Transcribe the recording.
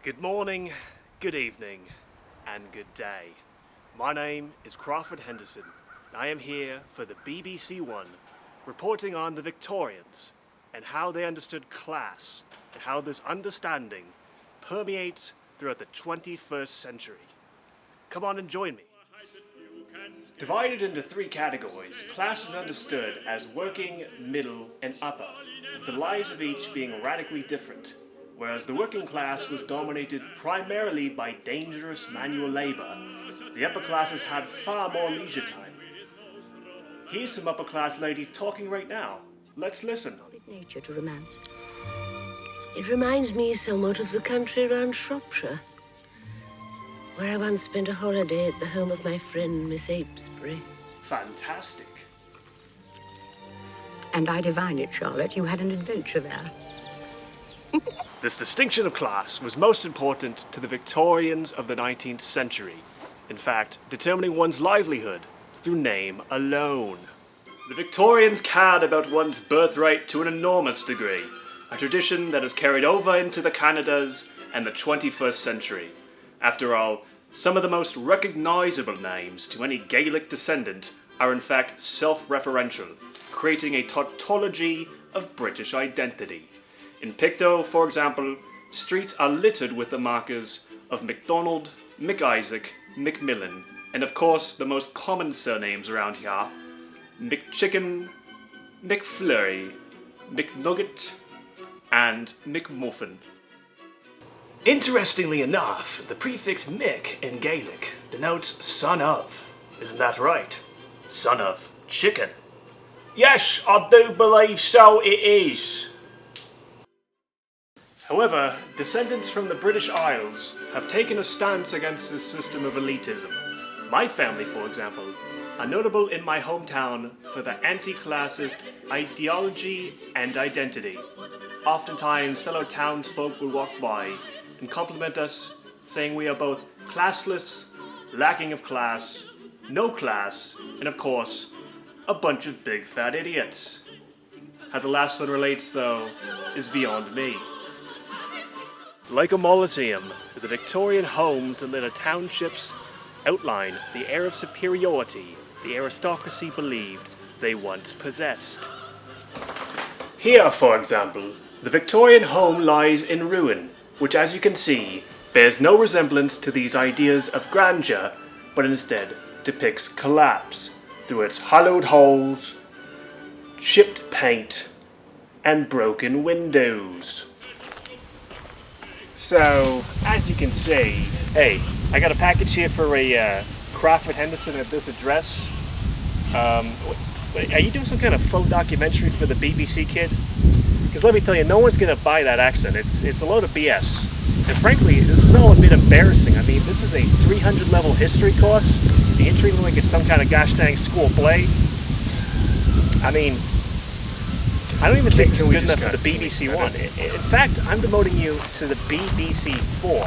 Good morning, good evening, and good day. My name is Crawford Henderson. I am here for the BBC One, reporting on the Victorians and how they understood class and how this understanding permeates throughout the 21st century. Come on and join me. Divided into three categories, class is understood as working, middle, and upper, the lives of each being radically different. Whereas the working class was dominated primarily by dangerous manual labor, the upper classes had far more leisure time. Here's some upper class ladies talking right now. Let's listen. Nature to romance. It reminds me somewhat of the country round Shropshire, where I once spent a holiday at the home of my friend Miss Apesbury. Fantastic. And I divine it, Charlotte. You had an adventure there. This distinction of class was most important to the Victorians of the 19th century. In fact, determining one's livelihood through name alone. The Victorians cared about one's birthright to an enormous degree, a tradition that has carried over into the Canadas and the 21st century. After all, some of the most recognizable names to any Gaelic descendant are in fact self-referential, creating a tautology of British identity. In Pictou, for example, streets are littered with the markers of MacDonald, McIsaac, Macmillan, and of course the most common surnames around here, McChicken, McFlurry, McNugget, and McMuffin. Interestingly enough, the prefix Mick in Gaelic denotes son of. Isn't that right? Son of chicken. Yes, I do believe so it is. However, descendants from the British Isles have taken a stance against this system of elitism. My family, for example, are notable in my hometown for their anti-classist ideology and identity. Oftentimes, fellow townsfolk will walk by and compliment us, saying we are both classless, lacking of class, no class, and of course, a bunch of big fat idiots. How the last one relates, though, is beyond me. Like a Molosseum, the Victorian homes and little townships outline the air of superiority the aristocracy believed they once possessed. Here, for example, the Victorian home lies in ruin, which, as you can see, bears no resemblance to these ideas of grandeur, but instead depicts collapse through its hollowed halls, chipped paint, and broken windows. So, as you can see, hey, I got a package here for a Crawford Henderson at this address. Are you doing some kind of faux documentary for the BBC, kid? Because let me tell you, no one's going to buy that accent. It's a load of BS. And frankly, this is all a bit embarrassing. I mean, this is a 300-level history course, and you're treating it like it's some kind of gosh dang school play. I mean, I don't even think this is good enough for the BBC One. In fact, I'm demoting you to the BBC 4.